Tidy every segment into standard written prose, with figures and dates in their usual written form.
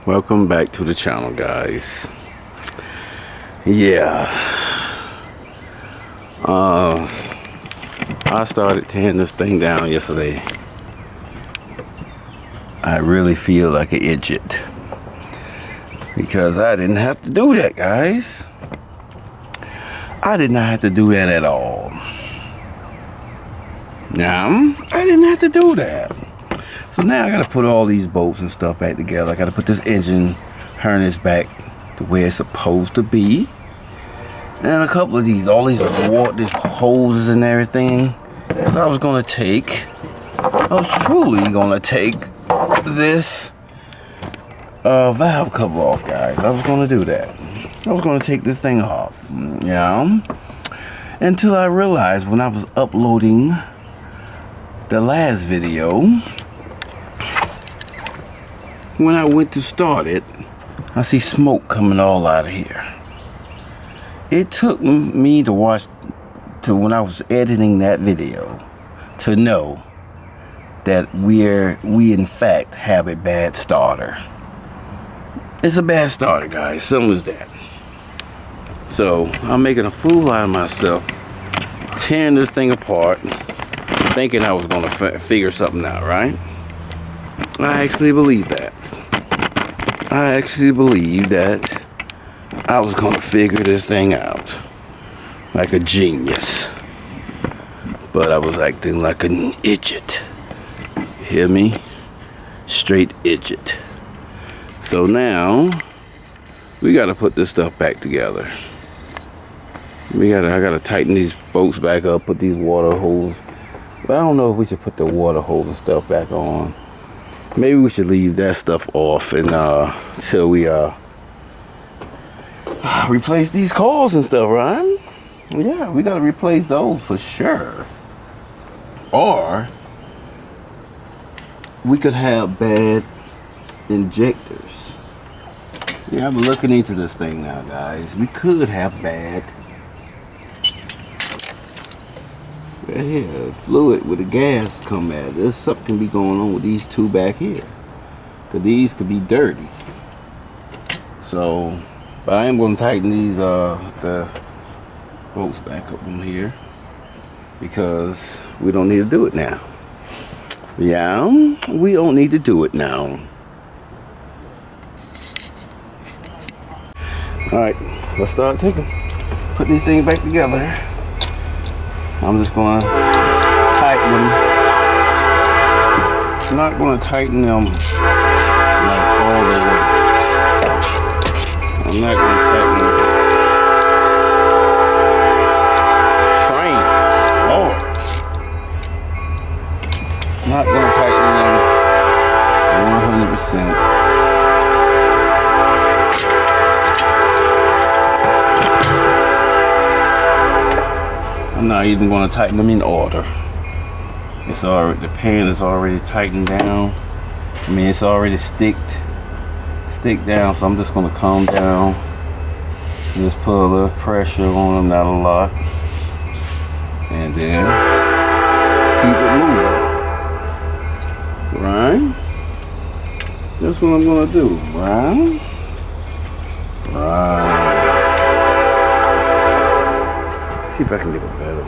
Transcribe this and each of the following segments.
Welcome back to the channel, guys. Yeah, I started tearing this thing down yesterday. I really feel like an idiot because I didn't have to do that, guys. I did not have to do that at all. Now, I didn't have to do that. So now I gotta put all these bolts and stuff back together. I gotta put this engine harness back to where it's supposed to be. And a couple of these, all these hoses and everything. I was truly gonna take this valve cover off, guys. I was gonna do that. I was gonna take this thing off, yeah. Until I realized when I was uploading the last video, when I went to start it, I see smoke coming all out of here. It took me to when I was editing that video to know that we in fact have a bad starter. It's a bad starter, guys. Simple as that. So I'm making a fool out of myself, tearing this thing apart, thinking I was gonna figure something out, right? I actually believe that. I actually believed that I was gonna figure this thing out like a genius, but I was acting like an idiot. Hear me? Straight idiot. So now we gotta put this stuff back together. I gotta tighten these bolts back up, put these water holes. But I don't know if we should put the water holes and stuff back on. Maybe we should leave that stuff off and till we replace these coils and stuff, right? Yeah, we gotta replace those for sure. Or we could have bad injectors. Yeah, I'm looking into this thing now, guys. We could have bad right here, fluid with the gas come at. There's something can be going on with these two back here, cause these could be dirty. So, but I am going to tighten these the bolts back up on here because we don't need to do it now. Yeah, we don't need to do it now. All right, let's start putting these things back together. I'm just gonna tighten them. I'm not gonna tighten them like all the way. I'm not gonna tighten them. Train, Lord. I'm not gonna tighten them 100%. I'm not even going to tighten them in order. It's already, the pan is already tightened down. I mean, it's already stick down, so I'm just going to calm down and just put a little pressure on them, not a lot, and then keep it moving. Right? That's what I'm going to do. Right? Right. See if I can get it better.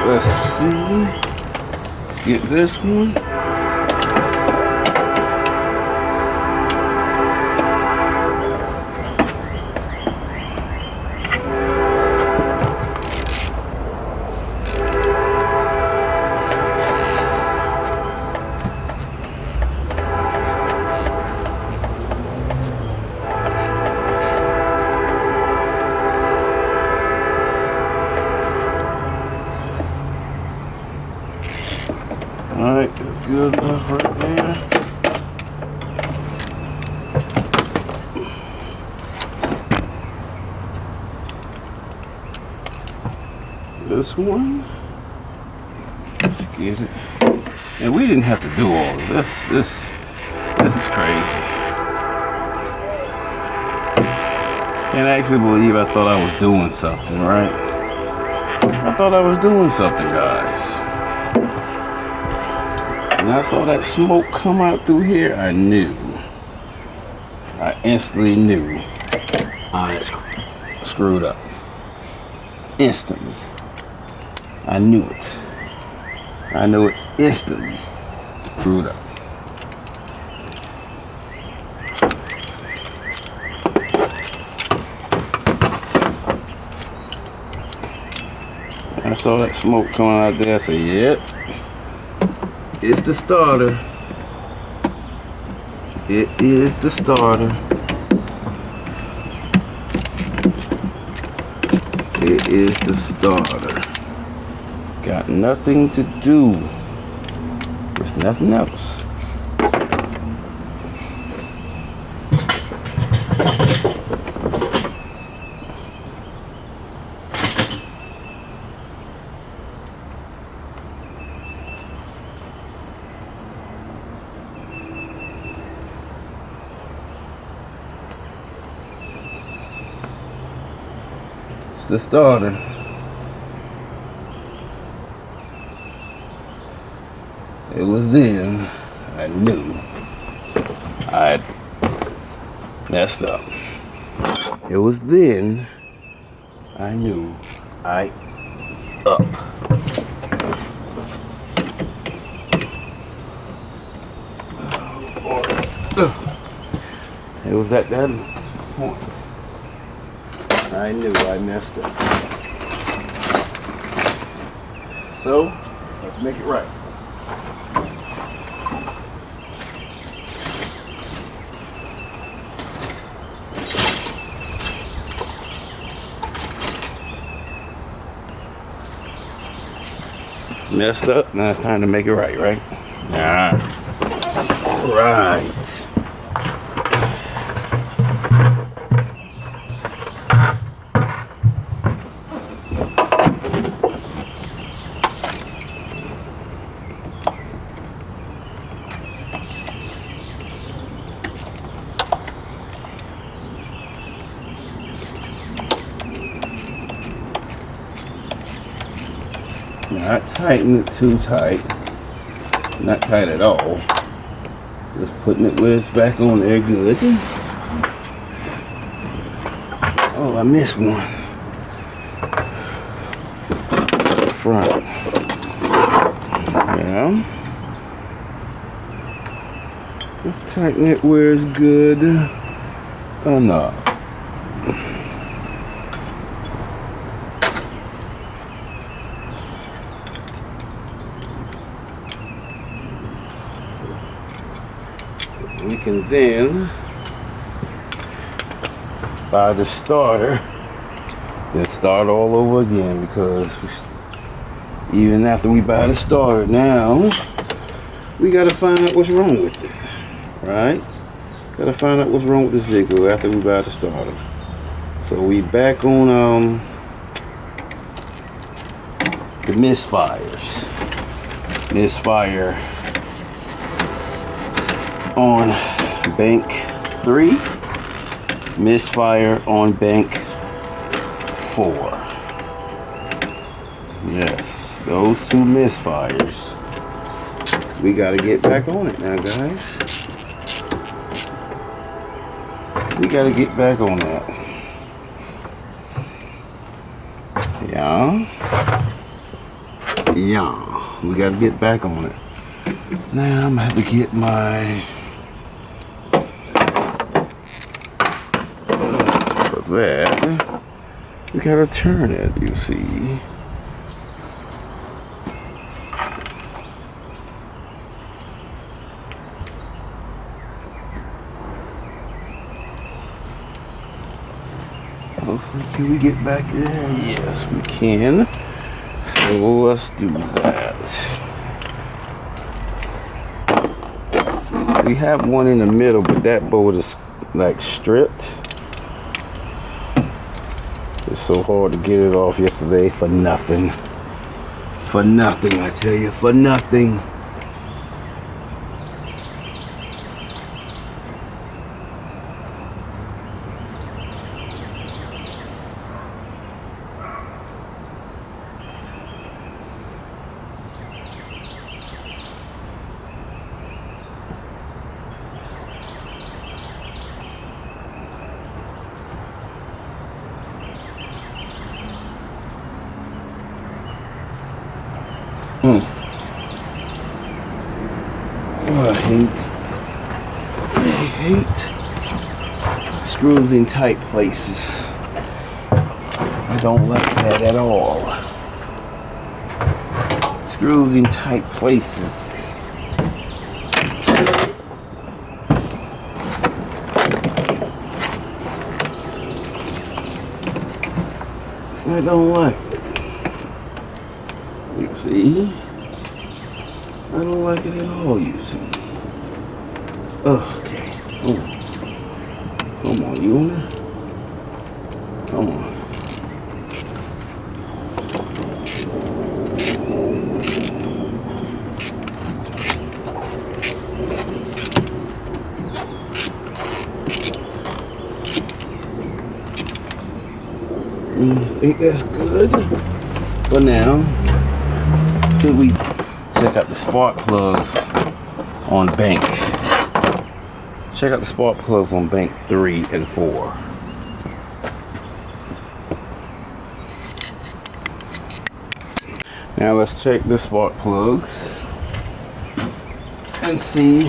Let's see. Get this one. good enough right there. This one. Let's get it. And we didn't have to do all of this. This is crazy. Can't actually believe I thought I was doing something, right? I thought I was doing something, guys. When I saw that smoke come out through here, I knew. I instantly knew I screwed up. Instantly. I knew it. I knew it instantly. Screwed up. I saw that smoke coming out there. I said, yep. It's the starter. It is the starter. It is the starter. Got nothing to do with nothing else. It's the starter. It was then I knew I'd messed up. It was then I knew I up. It was at that point I knew I messed up. So let's make it right. Messed up, now it's time to make it right, right? Nah. Right. Not tighten it too tight. Not tight at all. Just putting it where it's back on there good. Oh, I missed one. Front. Yeah. Just tighten it where it's good. Oh no. We can then buy the starter, then start all over again, because even after we buy the starter now, we gotta find out what's wrong with it, right? Gotta find out what's wrong with this vehicle after we buy the starter. So we back on the misfires. Misfire on bank 3, misfire on bank 4. Yes, those two misfires. We got to get back on it now, guys. We got to get back on that. Yeah. Yeah. We got to get back on it. Now I'm going to have to get my... for that, we got to turn it, you see. Hopefully, can we get back there? Yes, we can. So let's do that. We have one in the middle, but that bolt is like stripped. It's so hard to get it off yesterday for nothing. For nothing, I tell you, for nothing. Oh, I hate screws in tight places. I don't like that at all. Screws in tight places. I don't like it. You see? I don't like it at all, you see. Okay. Come on, you wanna? Come on. I think that's good for now. Till we check out the spark plugs on bank. Check out the spark plugs on bank 3 and 4. Now let's check the spark plugs and see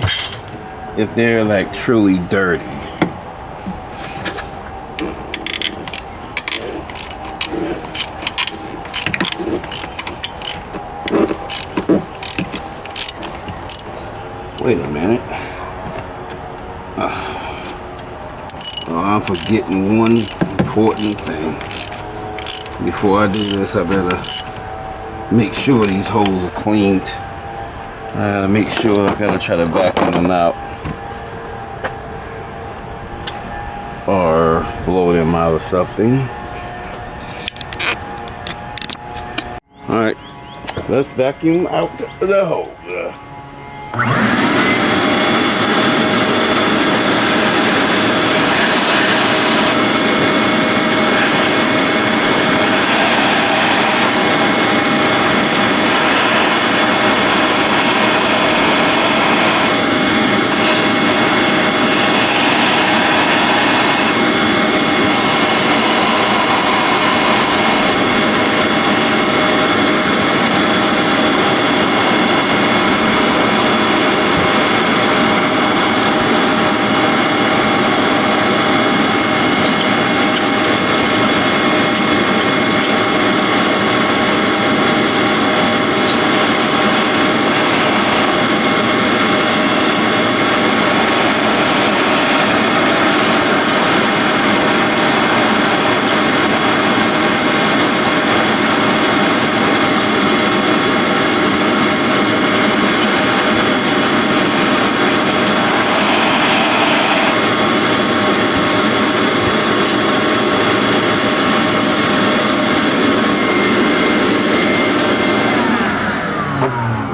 if they're like truly dirty. Wait a minute. I'm forgetting one important thing. Before I do this, I better make sure these holes are cleaned. I gotta make sure, I gotta try to vacuum them out. Or blow them out or something. Alright, let's vacuum out the hole.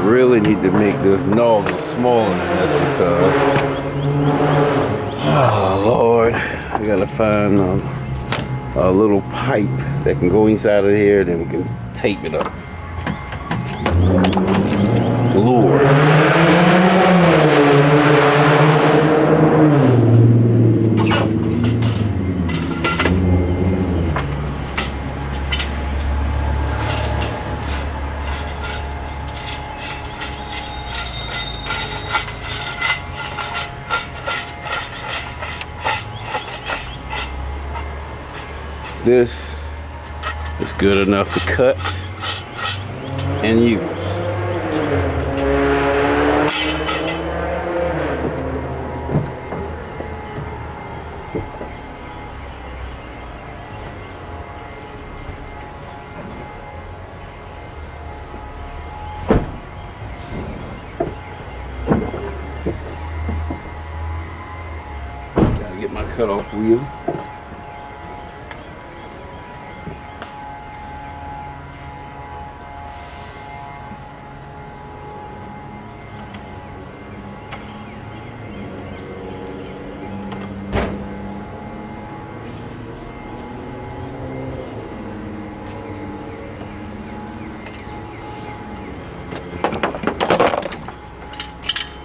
Really need to make this nozzle smaller than this because, oh Lord, we gotta find a little pipe that can go inside of here, then we can tape it up. Lord. This is good enough to cut and use. cutoff wheel.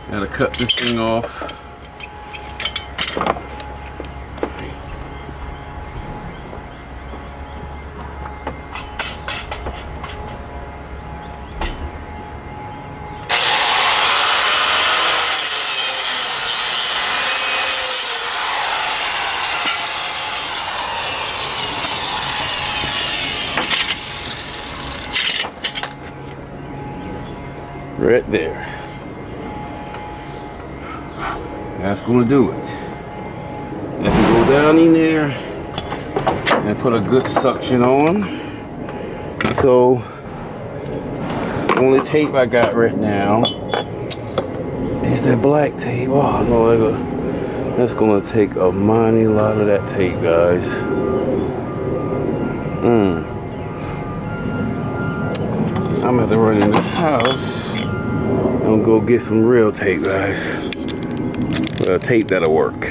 Gotta cut this thing off. Right there. That's gonna do it. I can go down in there and put a good suction on. So, only tape I got right now is that black tape. Oh no, that's gonna take a mighty lot of that tape, guys. I'm gonna have to run in the house and go get some real tape, guys. Tape that'll work.